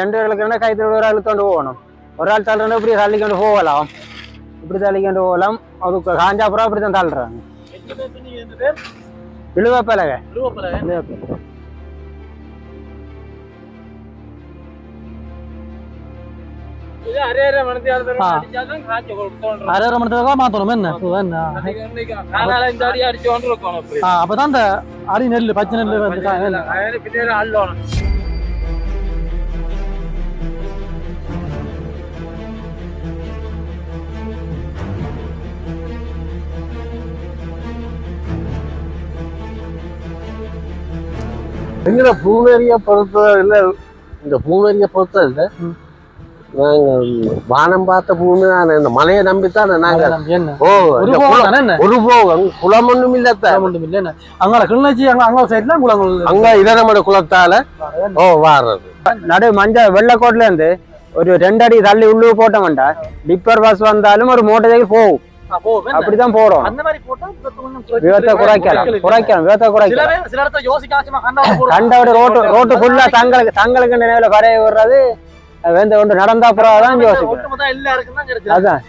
ரெண்டு பேருக்கு கைத்துல ஒரு ஆள் கொண்டு போகணும். ஒரு ஆள் தள்ளுறா இப்படி தள்ளிக்கொண்டு போகலாம், இப்படி தள்ளிக்கொண்டு போகலாம். அதுக்கு காஞ்சாப்புறம் அப்படித்தான் தள்ளுறாங்க. இழுவப்பலகை அரை மணி மாத்தணும். என்ன அப்பதான் இந்த அடி நெல் பச்சை நெல் வந்து எங்கட பூனேரியை பொறுத்த இல்லை, இந்த பூனேரியை பொறுத்த இல்லை, நாங்க வானம் பார்த்த பூமி தானே, இந்த மலையை நம்பித்தானே நாங்க. ஒரு போகம் குளம் ஒண்ணும் இல்ல, அங்க கிளிநொச்சி அங்க சைட்ல குளங்கள், அங்க இதரமட குளத்தால வாடுறது. நடு மஞ்சள் வெள்ளக்கோட்ல இருந்து ஒரு 2 அடி தள்ளி உள்ளு போட்டோம்டா, டிப்பர் பஸ் வந்தாலும் ஒரு மோட்டர் சைக்கிள் போகும். அப்படிதான் போறோம். விபத்தை குறைக்கலாம். கண்டோட ரோட்டு ஃபுல்லா தங்களுக்கு நினைவுல பறைய விடுறது ஒன்று நடந்தா புறாதான் யோசிக்கிறேன். அதான்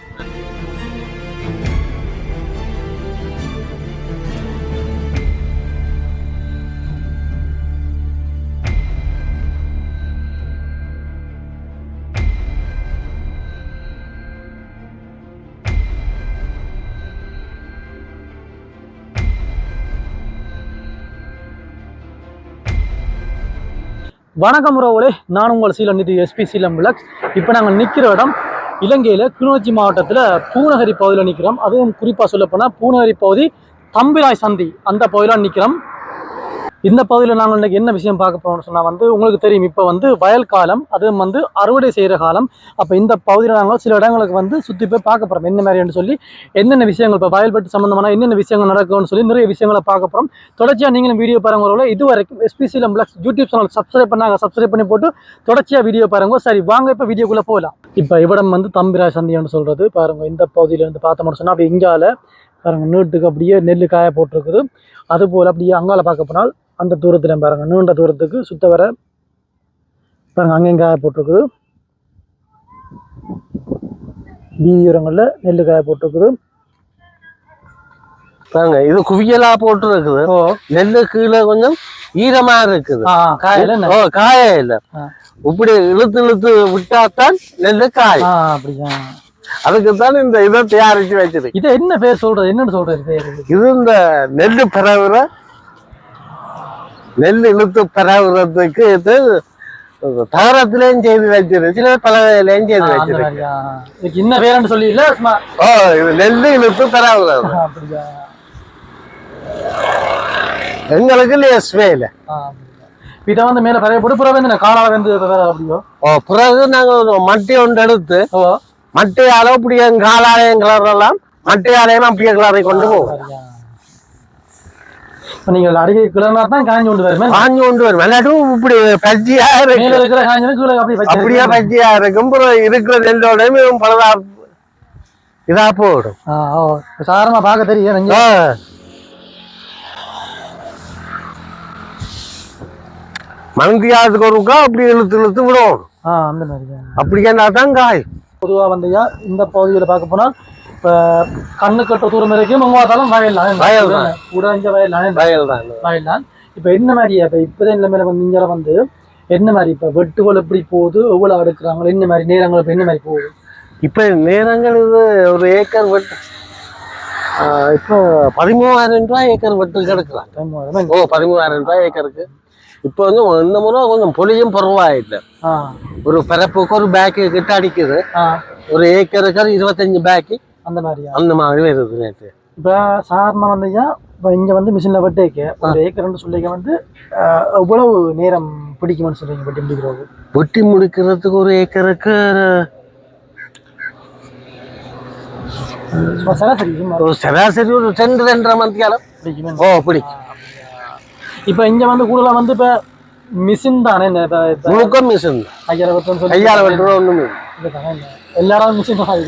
வணக்கம் உறவுகளே, நான் உங்கள் சீலம் நிதி எஸ்பி சீலம் விளக்ஸ். இப்போ நாங்கள் நிற்கிற இடம் இலங்கையில் கிளிநொச்சி மாவட்டத்தில் பூநகரி பகுதியில் நிற்கிறோம். அதுவும் குறிப்பாக சொல்லப்போனால் பூநகரி பகுதி தம்பிராய் சந்தி அந்த பகுதியில் நிற்கிறோம். இந்த பகுதியில் நாங்கள் இன்றைக்கி என்ன விஷயம் பார்க்க போகிறோம்னு சொன்னால் உங்களுக்கு தெரியும், இப்போ வயல் காலம், அதுவும் அறுவடை செய்கிற காலம். அப்போ இந்த பகுதியில் நாங்கள் சில இடங்களுக்கு சுற்றி போய் பார்க்க போகிறோம். என்ன மாதிரின்னு சொல்லி என்னென்ன விஷயங்கள் இப்போ வயல் வெட்டு சம்மந்தமான என்னென்ன விஷயங்கள் நடக்கும்னு சொல்லி நிறைய விஷயங்களை பார்க்க போகிறோம். தொடர்ச்சியாக நீங்களும் வீடியோ பாருங்க. இது வரைக்கும் எஸ்பி சீலம் விளக்ஸ் யூடியூப் சேனல் சப்ஸ்கிரைப் பண்ணி போட்டு தொடர்ச்சியாக வீடியோ பாருங்க. சரி, வாங்க இப்போ வீடியோக்குள்ளே போகலாம். இப்போ இவ்விடம் தம்பிராய் சந்தின்னு சொல்கிறது பாருங்கள். இந்த பகுதியிலேருந்து பார்த்தோம்னு சொன்னால் அப்படி இங்கால பாருங்கள், நீட்டுக்கு அப்படியே நெல் காய போட்டிருக்குது. அதுபோல் அப்படியே அங்கால பார்க்க போனால் அந்த தூரத்துல பாருங்க, நீண்ட தூரத்துக்கு சுத்த வர பாருங்க அங்கேயும் காய போட்டிருக்குது. வீரங்கள்ல நெல்லு காய போட்டிருக்குது பாருங்க. இது குவியலா போட்டு இருக்குது. நெல்லு கீழே கொஞ்சம் ஈரமா இருக்குது, காய இல்ல. இப்படி இழுத்து விட்டாத்தான் நெல்லு காய். அப்படியா? அதுக்குத்தான் இந்த இதை தயாரிச்சு வச்சிருக்கு. இதை என்ன பேர் சொல்றது, என்னன்னு சொல்றது? இது இந்த நெல்லு பரவுற, நெல் இழுத்து பரவுறதுக்கு இது தகரத்திலையும் செய்து வச்சிருக்கு, சில பலகையிலையும் செய்து வச்சிருக்கு. என்ன பேருன்னு சொல்லி இல்ல, இது நெல்லு இழுத்து பரவுறது. எங்களுக்கு லேஸ் வேலை. இதை மேல பறைய போட்டு புறவே காலால வந்து அப்படியோ. பிறகு நாங்க மட்டை ஒன்று எடுத்து மட்டையால அப்படியே காலாலயம் கிளறலாம், மட்டையாலயம் அப்படியே கிளறி கொண்டு போவோம். நீங்கள் அருகே கிளறினா தான் காஞ்சி கொண்டு வரும். விளையாட்டும் இப்படி பஜ்ஜியா இருக்கு, அப்படியே பஜ்ஜியா இருக்கும். இருக்கிற நெல்லோடையும் பலதா இதா போடும். சாரமா பார்க்க தெரியும். மந்தியாத்துக்கு ஒருக்கா அப்படி இழுத்து விடும். அந்த மாதிரி அப்படின்னா தான் காய். பொதுவா வந்தையா இந்த பகுதியில் பார்க்க போனா இப்ப கண்ணு கட்ட தூரம் வரைக்கும் மங்குவாத்தாலும் வயல் தான். இப்ப என்ன மாதிரி இப்பதான் நிலைமையில இங்க என்ன மாதிரி இப்ப வெட்டுகள் எப்படி போகுது, எவ்வளவு எடுக்கிறாங்க, என்ன மாதிரி நேரங்கள் இப்ப என்ன மாதிரி போகுது? இப்ப நேரங்கள் இது ஒரு ஏக்கர் வெட்டு இப்போ 13,000 ரூபாய் ஏக்கர் வெட்டு கிடக்குறாங்க. 13,000 ரூபாய் ஏக்கருக்கு. இப்போ இந்த முறை கொஞ்சம் பொலியும் பரவாயில்லை. ஒரு பரப்புக்கு ஒரு பேக்கு கிட்ட அடிக்குது. ஒரு ஏக்கருக்கு 25 பேக்கு அந்த மாதிரி வருது ரேட்டு. இப்போ சாதாரண வந்தையா இப்போ இங்கே மிஷினில் வெட்டேக்க ஒரு ஏக்கர்னு சொல்லிக்க எவ்வளவு நேரம் பிடிக்கும்னு சொல்றீங்க வெட்டி முடிக்கிறது? வெட்டி முடிக்கிறதுக்கு ஒரு ஏக்கருக்கு சராசரி ஒரு 2-2.5 மணிக்காலம் பிடிக்கும். பிடிக்கும். இப்போ இங்கே கூடுதலாக இப்போ மிஷின் தானே, மிஷின் கையால வெட்டுறோம். ஒண்ணுமே எல்லாரும் மிஷின் தான்.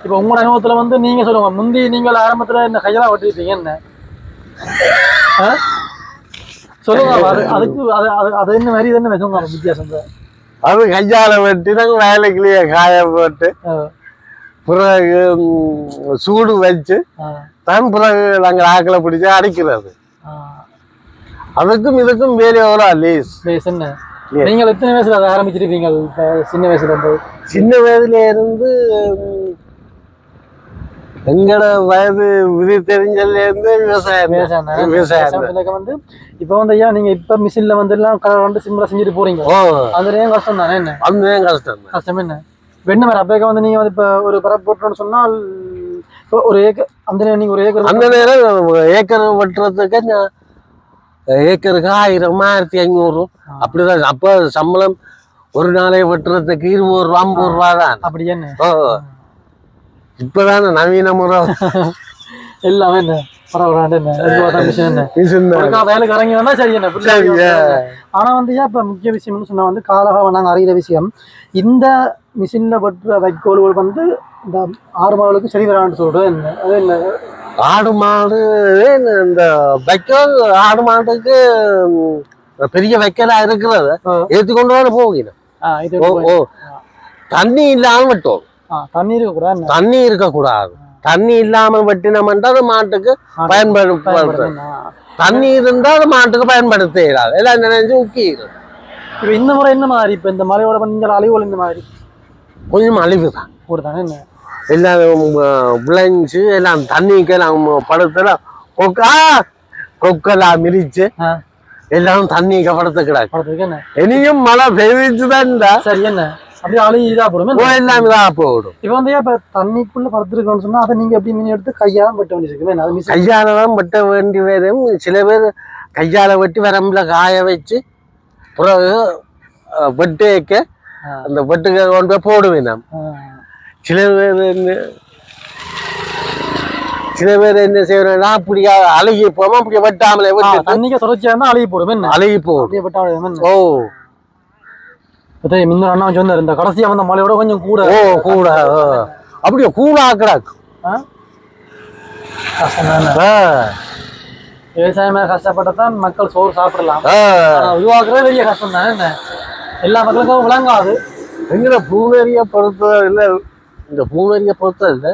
இப்போ உங்களோட அனுபவத்துல நீங்க சொல்லுங்க, முந்தி நீங்கள் ஆரம்பத்துல இந்த கையெல்லாம் வெட்டிருப்பீங்க என்ன சொல்லுங்க, அதுக்கு அது என்ன மாதிரி என்ன வித்தியாசம்? அது கையால வெட்டி நாங்க வயலுக்குள்ளேயே காய போட்டு பிறகு சூடு வச்சு தான் பிறகு நாங்கள் ஆக்களை பிடிச்சி அடிக்கிறது. அதுக்கும் இதுக்கும் வேலை எவ்வளோ லீஸ். நீங்கள் எத்தனை வயசுல அதை ஆரம்பிச்சிருப்பீங்க? சின்ன வயசுல இருந்து? சின்ன வயதுல இருந்து எங்களோட வயது விதி தெரிஞ்சதுல இருந்து விவசாயம். வந்து இப்ப வந்து ஐயா நீங்க இப்ப மிஷின்ல வந்து எல்லாம் கலர் வந்து சிம்பிளா செஞ்சுட்டு போறீங்க. அந்த நேரம் கஷ்டம் தானே? என்ன அந்த நேரம் கஷ்டம் என்ன வெண்ண மாதிரி அப்ப வந்து நீங்க வந்து இப்ப ஒரு பரப்பு போட்டோம்னு சொன்னால் ஒரு ஏக்கர் அந்த நேரம் நீங்க ஒரு ஏக்கர் அந்த நேரம் ஏக்கர் வெட்டுறதுக்கு ஏக்கருக்கு 1000-1500 அப்படிதான். அப்ப சம்பளம் ஒரு நாளை வெட்டுறதுக்கு 20 ரூபா 50 ரூபா தான். அப்படி என்ன இப்பதானே நவீன முறை எல்லாமே என்ன வேலைக்கு இறங்கி வந்தா சரி என்ன. ஆனா வந்து இப்ப முக்கிய விஷயம்னு சொன்னா வந்து காலகாலம் நாங்க அறிகிற விஷயம், இந்த மிஷின்ல வெட்டுற வைக்கோல்கள் வந்து இந்த 6 மாடுகளுக்கு சரி வரான்னு சொல்றது என்ன? அது என்ன ஆடு மாடு இந்த வைக்கோல் ஆடு மாட்டுக்கு பெரிய வைக்கலா இருக்கிறத ஏற்றி கொண்டு வர போகணும். தண்ணி இல்லாம வெட்டும். தண்ணி இருக்கக்கூடாது. தண்ணி இருக்கக்கூடாது. தண்ணி இல்லாமல் வெட்டினோம்னா அது மாட்டுக்கு பயன்படுத்த. தண்ணி இருந்தா அது மாட்டுக்கு பயன்படுத்த இயலாது. எல்லாம் நினைஞ்சு உக்கிடும். இப்ப இந்த முறை என்ன மாதிரி? இப்ப இந்த மலையோட கொஞ்சம் அழிவுகள் இந்த மாதிரி கொஞ்சம் அழிவு தான் கூடதானே. என்ன எல்லாம் விளைஞ்சு எல்லாம் தண்ணிக்கு எல்லாம் படுத்தல கொக்கெல்லாம் மிதிச்சு எல்லாம் தண்ணிக்கு படுத்த கிடாது. இனியும் மழை பெய்துதான் சரி என்ன அப்படியே அழி இதா போடும். எல்லாம் இதா போடும். இப்ப வந்து இப்ப தண்ணிக்குள்ள படுத்துருக்கோம்னு சொன்னா அதை நீங்க எப்படி மீன் எடுத்து கையால வெட்ட வேண்டியிருக்குமே? கையாலதான் வெட்ட வேண்டி வரும். சில பேர் கையால வெட்டி வரம்புல காய வச்சு பிறகு வெட்டு வைக்க அந்த வெட்டுக்க கொண்டு போய் போடுவேன். சில பேர் என்ன செய்யறா அப்படியா அழுகி போமா அப்படியே வெட்டாமலே தண்ணிக்கு தொடர்ச்சியா இருந்தா அழுகி போடும். அழுகி போடும். ஓ முன்னர் அண்ணா சொன்னார் இந்த கடைசியா வந்த மலையோட கொஞ்சம் கூட கூட அப்படியே கூட ஆக்கடாக்கு. விவசாயமே கஷ்டப்பட்டதான் மக்கள் சோறு சாப்பிடலாம். உருவாக்குறது பெரிய கஷ்டம் தானே. என்ன எல்லா மக்களுக்கும் விளங்காது. எங்கிற பூனேரியை பொறுத்த இல்லை, இந்த பூனேரியை பொறுத்த இல்லை.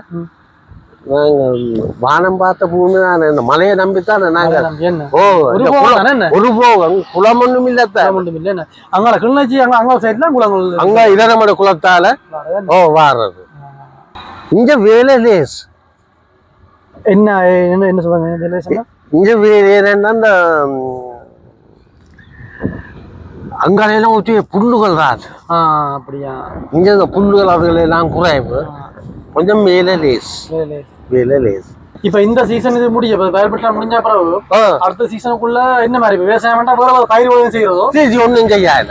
வானம் பார்த்த பூமி தானே, இந்த மலையை நம்பித்தான் நாங்க. ஒரு போகம் குளம் ஒண்ணும் இல்ல. அங்க கிளிநொச்சி அங்க சைட்ல குளங்கள் அங்க இதனமோட குளத்தால வாடுறது. இங்க வேலை லேஸ். என்ன என்ன சொல்றாங்க இங்க வேலை என்னன்னா இந்த அங்காலையெல்லாம் ஊற்றி புல்லுகள் தான். அப்படியா? இங்க இந்த புல்லுகள் அதுகள் எல்லாம் குறைவு. கொஞ்சம் வேலை லேஸ். இப்ப இந்த சீசன் இது முடிய பயப்பட்டா முடிஞ்ச பிறகு அடுத்த சீசனுக்குள்ள என்ன மாதிரி விவசாயம் வேற பயிர் உதவி செய்யறதோ ஒன்றும் செய்யாது.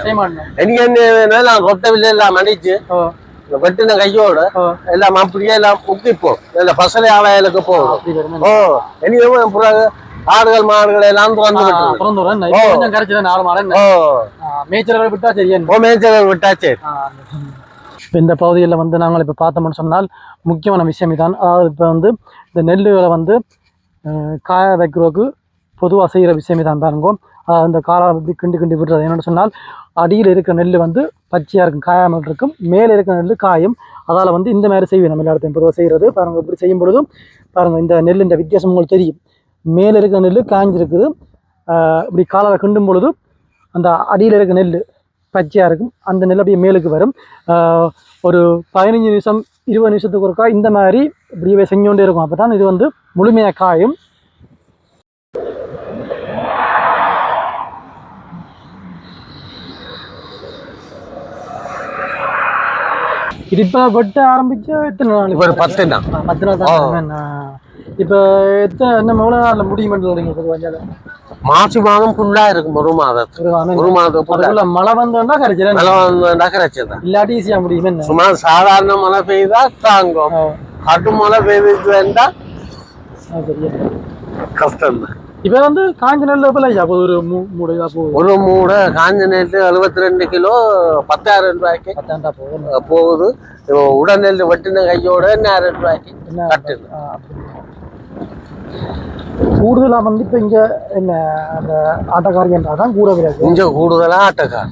எனக்கு என்ன கொட்டை வில்ல எல்லாம் அடிச்சு வெட்டின கையோட எல்லாம் அப்படியே எல்லாம் முக்கிப்போம். இந்த பசலை ஆலைகளுக்கு போகும். பிறகு ஆடுகள் மாடுகள் எல்லாம் மேய்ச்சல்கள் விட்டா சரி. மேய்ச்சல்கள் விட்டா சரி. இந்த பகுதியில் வந்து நாங்கள் இப்போ பார்த்தோம்னு சொன்னால் முக்கியமான விஷயம் இதான். அதாவது இப்போ வந்து இந்த நெல்லுகளை வந்து காய வைக்கிறதுக்கு பொதுவாக செய்கிற விஷயம் இதான் பாருங்க. அந்த காலை வந்து கிண்டி விடுறது என்னென்னு சொன்னால் அடியில் இருக்கிற நெல் வந்து பச்சையாக இருக்கும், காயாமல் இருக்கும். மேலே இருக்கிற நெல் காயும். அதால் வந்து இந்த மாதிரி செய்வேன் நம்ம எல்லா இடத்தையும் பொதுவாக செய்கிறது. பாருங்கள் இப்படி செய்யும் பொழுதும் பாருங்கள் இந்த நெல் இந்த வித்தியாசம் உங்களுக்கு தெரியும். மேலே இருக்கிற நெல் காய்ஞ்சிருக்குது. இப்படி காலால் கிண்டும் பொழுது அந்த அடியில் இருக்கிற நெல் பச்சையாக இருக்கும். அந்த நெல் அப்படியே மேலுக்கு வரும். ஒரு 15 நிமிஷம் 20 நிமிஷத்துக்கு ஒருக்கா இந்த மாதிரி இப்படியே செஞ்சோண்டே இருக்கும். அப்போ தான் இது வந்து முழுமையாக காயும். இது இப்போ வெட்ட ஆரம்பிச்சு எத்தனை நாள்? இப்போ 10 நாள். 10 நாள் தான். இப்போ என்ன எவ்வளோ நாளில் முடியுமென்று வரீங்க? மாசி மாதம் ஃபுல்லா இருக்கும். ஒரு மாதம் மழை வந்தோம்னா கரைச்சதான். இல்லாட்டி ஈஸியா முடியும். சும்மா சாதாரண மழை பெய்தா தாங்கும். கட்டு மழை பெய்துட்டு வேண்டா கஷ்டம் தான். இப்ப வந்து காஞ்ச நெல் ஒரு மூடை காஞ்ச நெல் 72 கிலோ 10,000 ரூபாய்க்கு போகுது. உடனெல் வெட்டின கையோட 1000 ரூபாய்க்கு கட்டுது. கூடுதலா வந்து இப்ப இங்க என்ன அந்த ஆட்டக்காரி என்றாதான் கூட விளையாடு. இங்க கூடுதலா ஆட்டக்கார்.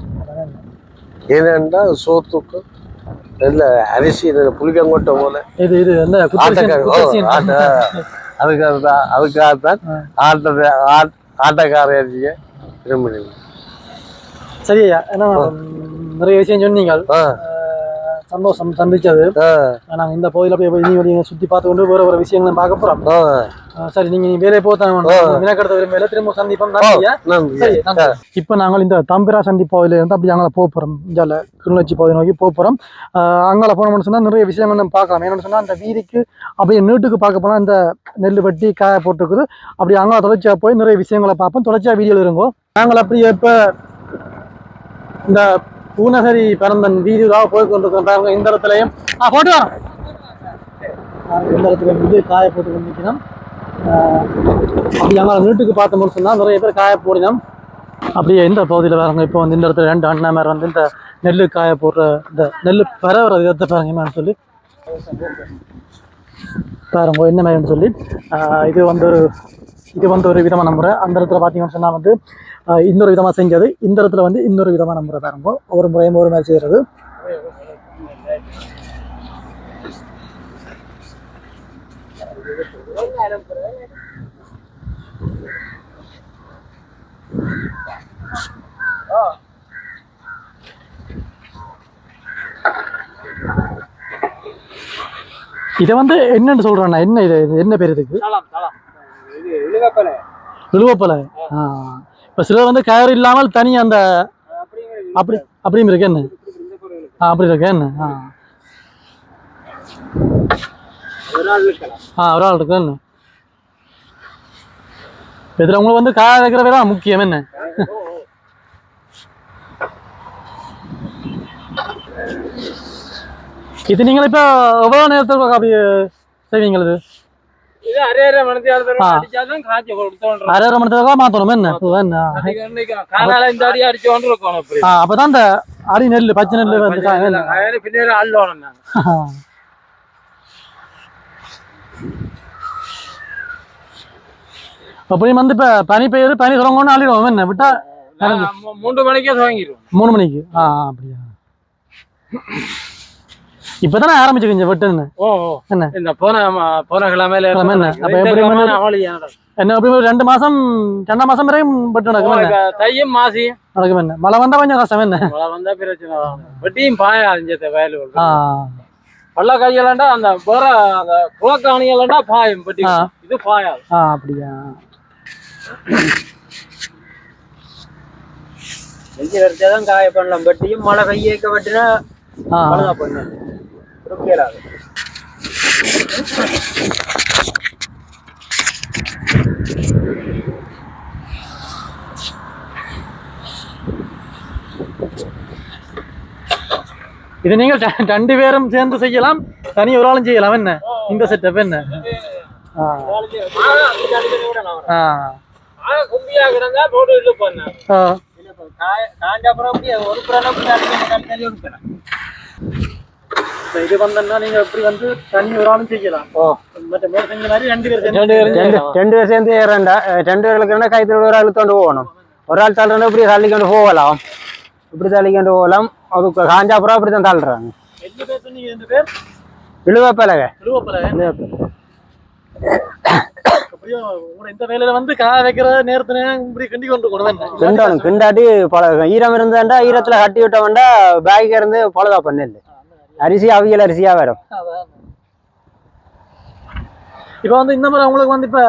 ஏனென்றா சோத்துக்கு இல்ல அரிசி புளிக்கங்கொட்டை போல இது இது அந்த அதுக்காகத்தான் ஆட்டக்கார அரிசியை விரும்பினீங்க. சரியா, ஏன்னா நிறைய விஷயம் சொன்னீங்க, சந்தோஷம் சந்திச்சது. நாங்க இந்த பகுதியில போய் சுத்தி பார்த்து கொண்டு வேற ஒரு விஷயங்களும் பார்க்க போறோம். சரி, நீங்க வேலையை போத்தாங்க விரும்பல, திரும்ப சந்திப்போம். இப்ப நாங்கள் இந்த தம்பிரா சந்தி பகுதியில இருந்து அப்படி அங்கே போக போறோம். இந்தியாவில் கிளிநொச்சி பகுதி நோக்கி போக போறோம். அங்கே போனோம்னு சொன்னா நிறைய விஷயங்கள் நம்ம பார்க்கலாம். என்னன்னு சொன்னா அந்த வீதிக்கு அப்படியே நீட்டுக்கு பார்க்க போனா இந்த நெல் வெட்டி காய போட்டுருக்குது. அப்படி அங்கே தொடர்ச்சியா போய் நிறைய விஷயங்களை பார்ப்போம். தொடர்ச்சியா வீடியோ இருங்கோ. நாங்கள் அப்படியே இப்ப இந்த பூநகரி பரந்தன் வீதியாக போய் கொண்டிருக்கிறோம் பாருங்க. இந்த இடத்துலையும் போட்டு வரோம். இந்த இடத்துல வந்து காய போட்டு கொண்டிருக்கணும். அப்படி அங்கே நீட்டுக்கு பார்த்தோம்னு சொன்னால் நிறைய பேர் காய போடணும். அப்படியே இந்த பகுதியில் பாருங்க. இப்போ வந்து இந்த இடத்துல 2 அண்ணா மேலே வந்து இந்த நெல் காய போடுற இந்த நெல் பரவுற விதத்தை பாருங்க என்னன்னு சொல்லி பாருங்க என்ன மாதிரின்னு சொல்லி. இது வந்து ஒரு விதமாக நம்புகிறேன். அந்த இடத்துல பார்த்தீங்கன்னு சொன்னால் வந்து இன்னொரு விதமாக செஞ்சது. இந்த இடத்துல வந்து இன்னொரு விதமாக நம்புற பாருங்க. ஒரு முறையும் ஒரு மாதிரி செய்கிறது. இதை வந்து என்னன்னு சொல்றேன்னா என்ன இது என்ன பேர் இதுக்கு? இழுவப்பலை. இப்ப சிலர் வந்து கயிறு இல்லாமல் தனி அந்த அப்படியும் இருக்கு என்ன? அப்படி இருக்கு என்ன? ஒரு ஆள் இருக்கு என்ன? இதுல உங்களுக்கு வந்து காய வைக்கிறவே தான் முக்கியம் என்ன? இது நீங்கள் இப்ப எவ்வளவு நேரத்துக்கு அப்படி செய்வீங்களது? அரை மணி மாத்தணும் என்ன? அப்பதான் இந்த அடி நெல் பச்சை நெல் அப்படியும் வந்து இப்ப பனி பெய்யுது, பனி தொடங்கணும்னு அள்ளிடுவோம் என்ன விட்டா 3 மணிக்கே துவங்கிடுவோம். 3 மணிக்கு அப்படியா? இப்பதானே ஆரம்பிச்சுக்கிங்க வெட்டு என்ன? என்ன போன கிழமையில என்ன 2 மாசம் 2 மாசம் வரையும் வெட்டு நடக்கும். தையும் மாசியும் நடக்கும் என்ன? மழை வந்தா கொஞ்சம் கஷ்டம் என்ன? மழை வந்தா பிரச்சனை. வெட்டியும் பாய அறிஞ்ச வயல் பள்ள கையலாண்டா அந்த போற அந்த குளக்காணியலாண்டா பாயும் வெட்டி. இது பாயாது. அப்படியா? நெஞ்சு வரைச்சாதான் காய பண்ணலாம். வெட்டியும் மழை கையேக்க வெட்டினா பண்ண இது நீங்கள் 2 பேரும் சேர்ந்து செய்யலாம், தனி ஒரு ஆளும் செய்யலாம் என்ன? இந்த செட்டப் என்ன? இது வந்தா நீங்க எப்படி வந்து தனி ஒரு ஆளும் செய்யலாம். 2 பேர் சேர்ந்து 2 பேர்களுக்கு கைத்துல ஒரு ஆள் கொண்டு போகணும். ஒரு ஆள் தள்ளுறா இப்படி தள்ளிக்கொண்டு போகலாம். இப்படி தள்ளிக்கொண்டு போகலாம். அது காஞ்சாப்புறம் அப்படித்தான் தள்ளுறாங்க. இழுவப்பலகை. இந்த வேலையில வந்து காய வைக்கிற நேரத்துல இப்படி கிண்டி கொண்டு கிண்டணும். கிண்டாட்டி ஈரம் இருந்தாண்டா ஈரத்துல கட்டி விட்டோம்டா பேக் இருந்து பழுதா பண்ணல. அரிசி அவியல் அரிசியா வரும். இப்ப வந்து இந்த மாதிரி உங்களுக்கு வந்து இப்ப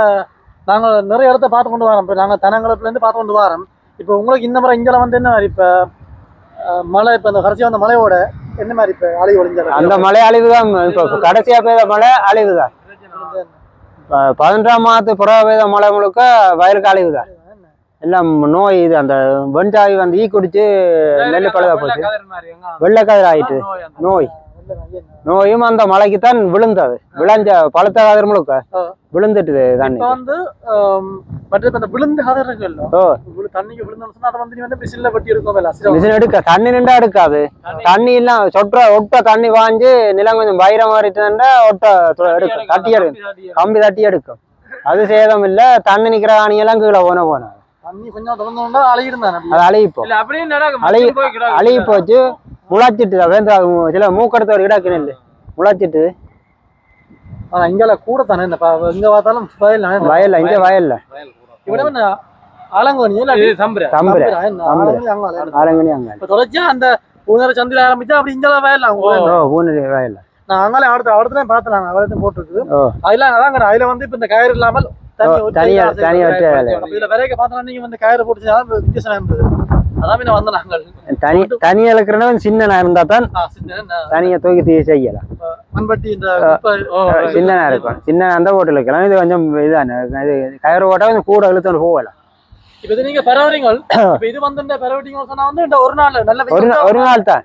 நாங்க நிறைய இடத்த பார்த்து கொண்டு வரோம். இப்ப நாங்க தனங்களப்புல இருந்து பார்த்து கொண்டு வரோம். இப்ப உங்களுக்கு இந்த மாதிரி இங்கெல்லாம் வந்து என்ன மாதிரி இப்ப மழை இப்ப இந்த கடைசியா வந்த மழையோட என்ன மாதிரி இப்ப அழிவு ஒழிஞ்சாரு? அந்த மழை அழிவுதான். இப்ப கடைசியா பெய்த மழை அழிவுதான். 11ஆம் மாதத்து புறா பெய்த மழை முழுக்க வயலுக்கு அழிவுதான். எல்லாம் நோய். இது அந்த வெண்டாவி வந்து ஈ குடிச்சு நெல் பழுதா போச்சு. வெள்ளைக்கதிர் ஆயிட்டு நோயும் அந்த மலைக்குத்தான் விழுந்தது. விளைஞ்ச பழுத்த கதிர் முழுக்க விழுந்துட்டு தண்ணி வந்து விழுந்து எடுக்க தண்ணி நின்றா எடுக்காது. தண்ணி எல்லாம் ஒட்ட தண்ணி வாங்கி நிலம் கொஞ்சம் பயிர மாறிட்டுன்னா ஒட்ட எடுக்கும். தட்டி எடுக்கும். கம்பி தட்டி எடுக்கும். அது சேதம் இல்ல. தண்ணி நிக்கிற ஆணியெல்லாம் கீழே போன தண்ணி கொஞ்சம் அது அழுகி போச்சு. முளைச்சிட்டு வேந்த சில மூக்கெடுத்த ஒரு இடாக்கு நெல் முளைச்சிட்டு. ஆனா இங்கெல்லாம் கூட தானே இந்த எங்க பார்த்தாலும் வயல்ல இங்க வயல்ல இவ்வளவு ஆலங்கோணி ஆலங்கனி அங்க தொடர்ச்சியா அந்த பூனரை சந்தில ஆரம்பிச்சா அப்படி இங்க வயல்ல பூனரி வயல்ல நான் அங்காலே அடுத்த பாத்துலாம் அவரத்தையும் போட்டுருக்கு. அதெல்லாம் அதாங்க அதுல வந்து இப்ப இந்த கயிறு இல்லாமல் தனியா இதுல விலைக்கு பார்த்தோம்னா நீங்க வந்து கயிறு போட்டு வித்தியாசம் இருந்தது. அதான் வந்த நாங்கள் தனியா இழுக்கிறவன் சின்ன இருந்தா தான் தனியா தூக்கி செய்யலாம். மண்பட்டி இந்த சின்ன இருக்கும் சின்ன அந்த ஓட்டு இழுக்கலாம். இது கொஞ்சம் இதான இது கயிறு ஓட்டா கொஞ்சம் கூட இழுத்து போகலாம். இப்ப இது நீங்க பரவறீங்க இது வந்து இந்த பரவட்டிங்க சொன்னா வந்து இந்த ஒரு நாள் நல்ல ஒரு நாள் தான்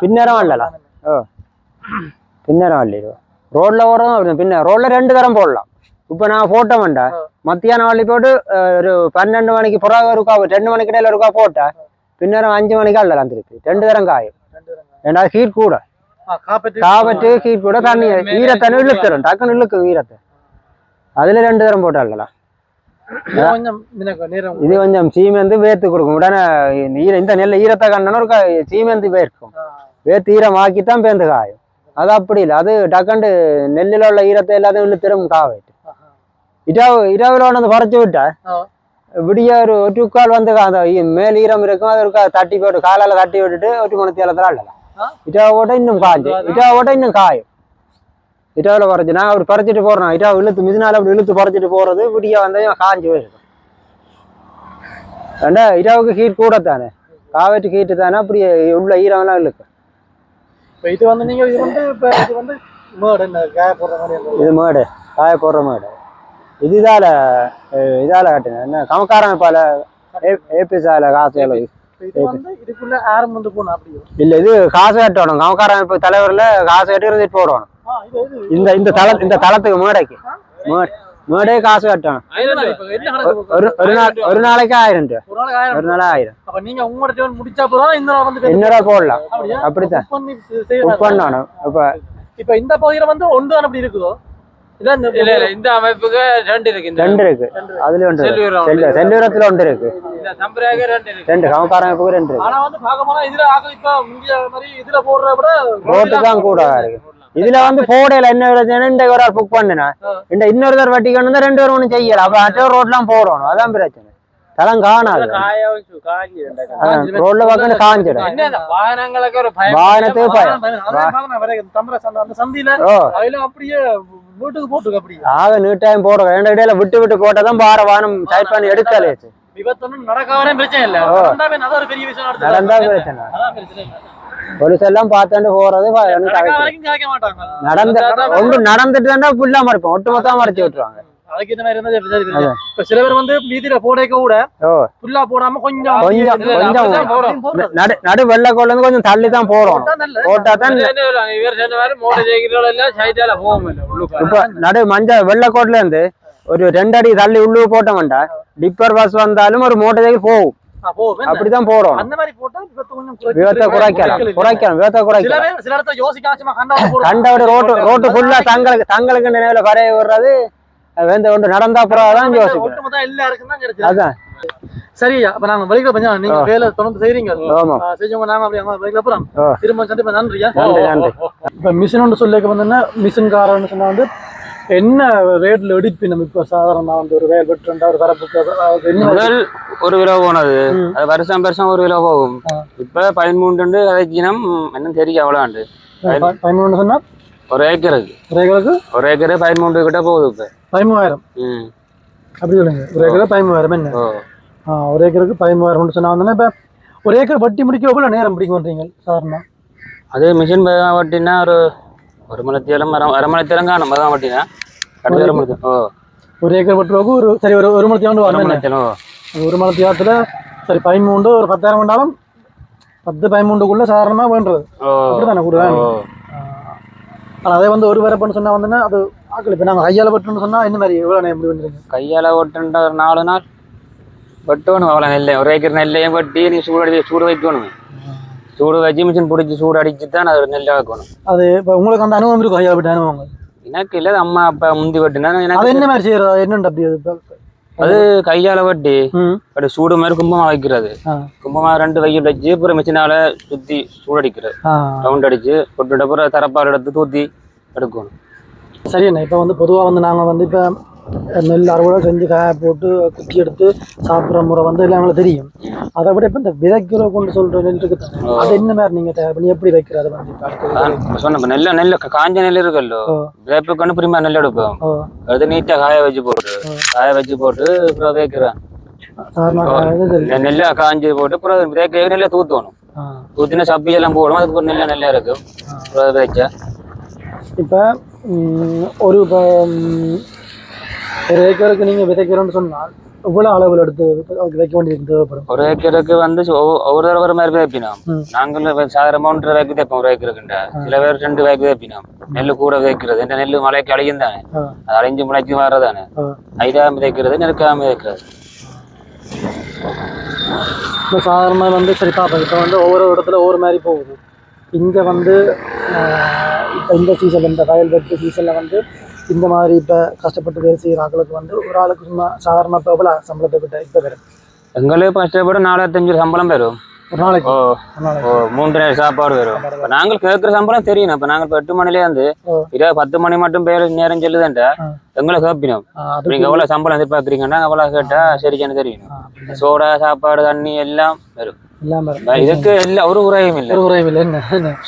பின்னேரம் வரலாம். பின்னேரம் வரல ரோட்ல ஓடுறோம். பின்ன ரோட்ல 2 தரம் போடலாம். இப்ப நான் போட்ட வேண்டாம் மத்தியானம் வள்ளி போட்டு ஒரு 12 மணிக்கு புறாக இருக்கா 2 மணிக்கு இடையில இருக்கா போட்டா பின்னேரம் 5 மணிக்கு அல்லலாம் திருப்பி 2 தரம் காயும். ரெண்டாவது ஹீட் கூட காப்பட்டு ஹீட் கூட தண்ணி ஈரத்தண்ணி இழுத்துரும் டக்குன்னு இழுக்கும் ஈரத்தை. அதுல 2 தரம் போட்டு அல்லலாம். இது கொஞ்சம் சீமெந்து வேர்த்து கொடுக்கும். உடனே இந்த நெல்ல ஈரத்தை கண்டன ஒரு சீமெந்து வேர்க்கும். வேர்த்து ஈரமாக்கித்தான் பேந்து காயும். அது அப்படி இல்லை. அது டக்கண்டு நெல்லில் உள்ள ஈரத்தை எல்லாத்தையும் இழுத்துரும் காவாயிட்டு இரவுல வந்து பறைச்சு விட்டா விடிய ஒரு 1 கால் வந்து அந்த மேல் ஈரம் இருக்கும். அது ஒரு தட்டி போட்டு காலால தட்டி விட்டுட்டு 1 மணி தேலத்துல அல்லலாம். இட்டாவை போட்ட இன்னும் காஞ்சு இட்டாவை போட்ட இன்னும் காயும். இட்டாவில் பறைச்சு நான் அப்படி பறைச்சிட்டு போறேன். இட்டாவை இழுத்து மிதினால அப்படி இழுத்து பறைச்சிட்டு போறது விடிய வந்து காஞ்சி போயிருக்கும். ஏண்டா இட்டாவுக்கு ஹீட் கூட தானே காவேட்டு ஹீட்டு தானே அப்படி உள்ள ஈரம்லாம் இழுக்கும். இது வந்து நீங்க இது வந்து மேடு காய போடுற மாதிரி இது மேடு காய போடுற மேடு. இது இதால கட்டுங்க என்ன கமக்காரன் பால ஏபிசால காசு இதுக்குள்ள ஆரம் வந்து போகணும். அப்படி இல்ல இது காசு கட்டணும். கமக்காரன் இப்ப தலைவர்ல காசு கட்டி இருந்துட்டு போடணும். இந்த தளத்துக்கு மேடைக்கு மேடே காசு கட்டணும். ஒரு நாளைக்கு 1000 ரூபாய். ஒரு நாள் 1000. அப்ப நீங்க உங்களோட முடிச்சா போதும் இன்னொரு போடலாம். அப்படித்தான் பண்ணணும். இப்ப இந்த பகுதியில வந்து ஒன்று அப்படி இருக்குதோ இந்த அமைப்புக்கு 2 இருக்கு. அதுல ஒன்று செல்லூரத்துல 1 இருக்கு. 2 கமக்கார அமைப்புக்கு 2 இருக்கு. ஆனா வந்து பார்க்க போனா இதுல இப்ப முந்திய மாதிரி இதுல போடுற விட ரோட்டு தான் கூட இருக்கு. இதுல வந்து போடையில என்ன பிரச்சனை ஒரு ஆள் புக் பண்ணுனா இன்னொரு தடவை வட்டி கண்டு 2 பேரும் ஒண்ணு செய்யல. அப்ப அட்ட ரோட்லாம் போடணும். அதான் பிரச்சனை. தலம் காணாது ரோட்ல பக்கம் காஞ்சிடும். வாகனத்துக்கு ஆக நீட்டாயம் போடுறோம். 2 இடையில விட்டு போட்டதான் பார வாகனம் சைட் பண்ணி எடுக்கல. நடந்தா பிரச்சனை. போலீஸ் எல்லாம் பார்த்தாண்டு போறது நடந்துட்டு ஃபுல்லா மறைப்போம். ஒட்டுமொத்தமா மறைச்சு விட்டுருவாங்க. சில பேர் வந்து வீதியில போடைக்க கூட ஃபுல்லா போடாம கொஞ்சம் நடு வெள்ளக்கோல இருந்து கொஞ்சம் தள்ளி தான் போறோம். போட்டா தான் இப்ப நடு மஞ்சள் வெள்ளக்கோட்ல இருந்து ஒரு 2 அடி தள்ளி உள்ளு போட்ட வேண்டாம். டிப்பர் பஸ் வந்தாலும் ஒரு மோட்டர் சைக்கிள் போகும். அப்படிதான் போறோம். விபத்தை குறைக்கலாம். விபத்தை குறைக்கலாம். கண்டோட ரோட்டு ஃபுல்லா தங்களுக்கு நினைவுல வரைய விடுறது வேந்த ஒன்று நடந்தா அப்புறம் யோசிப்போம். அதான் சரி. அப்ப நாங்க வழிகளை கொஞ்சம் நீங்க வேலை தொடர்ந்து செய்றீங்க. செஞ்சவங்க நாங்க அப்படி வழிகளை அப்புறம் திரும்ப சந்திப்பா. நன்றியா. இப்ப மிஷின் ஒன்று சொல்லிக்க வந்தோன்னா மிஷின்காரன்னு சொன்னா வந்து என்ன ரேட்ல எடுப்பி நம்ம இப்ப சாதாரண வந்து ஒரு வேல் வெட்டுறா ஒரு கரப்புக்கு முதல் 1 கிலோ போனது அது வருஷம் 1 கிலோ போகும். இப்ப 13 அதைக்கினம் என்ன தெரியும் அவ்வளவு 13 சொன்னா 1 ஏக்கருக்கு 1 ஏக்கரு 13 கிட்ட போகுது. இப்ப 13,000 அப்படி சொல்லுங்க. 1 ஏக்கரு 13,000 என்ன 1 ஏக்கருக்கு 13,000 சொன்னா வந்து இப்ப 1 ஏக்கர் வட்டி முடிக்க எவ்வளவு நேரம் பிடிக்கும்ன்றீங்க சாதாரண? அதே மிஷின் வட்டினா ஒரு மணி நேரம் 1/2 மணி நேரம் காணும். அதான் வட்டினா 1 ஏக்கர் வட்டுறவுக்கு ஒரு சரி ஒரு மணி நேரம் வரணும். 1 மணி நேரத்துல சரி 13 ஒரு 10,000 வேண்டாலும் 10-13க்குள்ள சாதாரணமா வேண்டது அப்படித்தானே கூட. ஆனா அதே வந்து ஒரு வேறப்பன்னு சொன்னா வந்துன்னா அது ஆக்கள் இப்ப நாங்க கையால வெட்டுன்னு சொன்னா இந்த மாதிரி எவ்வளவு நேரம் பண்ணுறீங்க? கையால வெட்டுன்ற 4 நாள் வெட்டணும். அவ்வளவு நெல்லை 1 ஏக்கர் நெல்லையும் வெட்டி நீ சூடு வைக்கணும். சூடு வச்சு மிஷின் பிடிச்சி சூடு அடிச்சு தான் அது நெல்லை வைக்கணும். அது இப்ப உங்களுக்கு அந்த அனுபவம் இருக்கும் கையால வெட்ட அனுபவம்? எனக்கு இல்ல அம்மா அப்பா முந்தி வெட்டினா அது என்ன மாதிரி செய்யறது? என்னண்டு அப்படி அது கையால வட்டி அப்படி சூடு மாதிரி கும்பமா வைக்கிறது. கும்பமா 2 வைக்க வச்சு அப்புறம் மிச்சினால சுத்தி சூடடிக்கிறது. ரவுண்ட் அடிச்சு கொட்டுட்டு அப்புறம் தரப்பாடு எடுத்து தூத்தி எடுக்கணும். சரி அண்ணா, இப்போ வந்து பொதுவாக வந்து நாங்கள் வந்து இப்போ நெல் அறுவடை செஞ்சு காய போட்டு குத்தி எடுத்து சாப்பிட்ற முறை வந்து எல்லாம் எங்களுக்கு தெரியும். அதை விட இப்போ இந்த விதைக்கிற கொண்டு சொல்கிற நெல் இருக்குது, அது என்ன மாதிரி நீங்கள் தயார் பண்ணி எப்படி வைக்கிறது? வந்து சொன்ன நெல் காஞ்ச நெல் இருக்குல்லோ, விதைப்புக்கு பிரிமா நெல் எடுப்போம். அது நீட்டா காய வச்சு போட்டு அப்புறம் வைக்கிறேன். நெல்லை காஞ்சி போட்டு அப்புறம் விதைக்க நெல்லை தூத்தணும். தூத்தினா சப்பி எல்லாம் போடும். அதுக்கு ஒரு நெல்லா இருக்கும். அப்புறம் விதைச்சா இப்போ ஒரு ஏக்கருக்கு நீங்கள் விதைக்கிறோன்னு சொன்னால் எவ்வளோ அளவில் எடுத்து வைக்க வேண்டியது தேவைப்படும்? ஒரு ஏக்கருக்கு வந்து ஒவ்வொரு தடவை ஒரு மாதிரி வைப்பினோம். நாங்கள் சாதாரண 3 வைக்கு தைப்போம் ஒரு ஏக்கருக்குண்டா. சில பேர் 2 வைக்கு தைப்பினோம். நெல் கூட வைக்கிறது, இந்த நெல் மழைக்கு அழியும் தானே, அது அழிஞ்சு முளைக்கு வர்றதானே. ஐதாம் விதைக்கிறது, நெருக்காம விதைக்கிறது. இப்போ சாதாரணமாக வந்து சரி பார்ப்போம். இப்போ வந்து ஒவ்வொரு இடத்துல ஒவ்வொரு மாதிரி போகுது. இங்கே வந்து இப்போ இந்த சீசன், இந்த வயல் வெட்டு சீசனில் வந்து இந்த மாதிரி இப்போ கஷ்டப்பட்டு வேலை செய்கிற ஆட்களுக்கு வந்து ஒரு ஆளுக்கு சும்மா சாதாரணமாக இப்போ எவ்வளோ சம்பளத்தை விட்ட இப்போ வரும்? எங்களுக்கு கஷ்டப்படும் 4500 சம்பளம் வரும் ஒரு நாளைக்கு. 3 நேரம் சாப்பாடு வரும். நாங்கள் கேட்குற சம்பளம் தெரியும். இப்போ நாங்கள் இப்போ 8 மணிலே வந்து 10 மணி மட்டும் பேர் நேரம் செல்லுதுண்டா எங்களை கேட்பினோம். நீங்க எவ்வளவு சம்பளம் எதிர்பார்க்குறீங்கன்னா அவ்வளவு கேட்டா சரிக்கானு தெரியும். சோடா சாப்பாடு தண்ணி எல்லாம் வரும். இதுக்கு எல்லாம் ஒரு குறையும் இல்லை.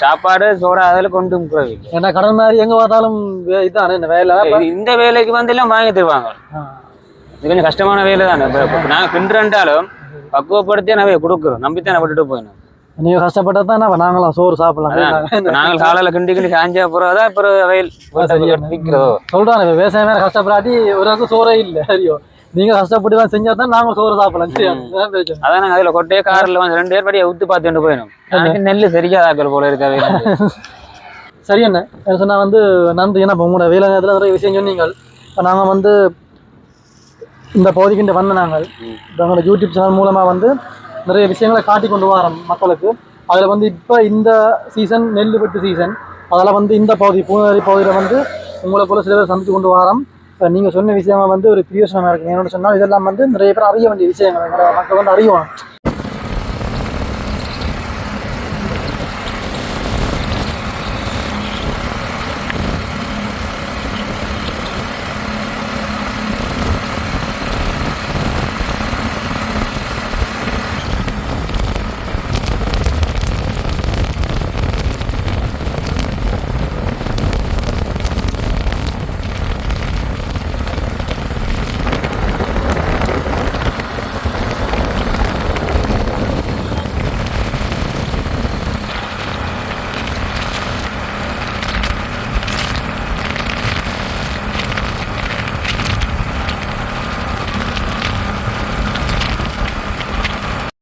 சாப்பாடு சோடா அதில் கொண்டு குறையும். ஏன்னா கடன் மாதிரி எங்க பார்த்தாலும் இதானே இந்த வேலை. இந்த வேலைக்கு வந்து எல்லாம் வாங்கி தருவாங்க. இது கொஞ்சம் கஷ்டமான வேலை தானே. நாங்கள் பின்றாலும் பக்குவப்படுத்தி நாங்கள் கொடுக்குறோம். நம்பித்தான் விட்டுட்டு போயிடும். நீங்க கஷ்டப்பட்டா நாங்களும் சோறு சாப்பிடலாம். நாங்கள் காலையில கிண்டி காஞ்சா போறதா அப்புறம் வயல் சொல்றாங்க விவசாயம் வேற கஷ்டப்படாட்டி ஒரு சோறே இல்லை. சரியோ நீங்க கஷ்டப்பட்டு தான் செஞ்சா தான் நாங்களும் சோறு சாப்பிடலாம். அதான் அதுல கொட்டையே காரில் வந்து 2 பேர் படியா ஊத்து பார்த்துட்டு போயிடும். நெல் சரியாதாக்கள் போல இருக்கவே. சரி என்ன சொன்னா வந்து நன்றி. ஏன்னா இப்போ உங்களோட வேலை நேரத்தில் நிறைய விஷயம் சொன்னீங்க. இப்போ நாங்கள் வந்து இந்த பகுதிக்கிட்ட வந்த நாங்கள் எங்களோட யூடியூப் சேனல் மூலமாக வந்து நிறைய விஷயங்களை காட்டி கொண்டு வரோம் மக்களுக்கு. அதில் வந்து இப்போ இந்த சீசன் நெல் வெட்டு சீசன், அதில் வந்து இந்த பகுதி பூனேரி பகுதியில் வந்து உங்களை போல சில பேர் சந்தித்து கொண்டு வரோம். இப்போ நீங்கள் சொன்ன விஷயமா வந்து ஒரு பிரியோசனமாக இருக்குது. என்னோட சொன்னால் இதெல்லாம் வந்து நிறைய பேர் அறிய வேண்டிய விஷயங்கள். மக்கள் வந்து அறியணும்.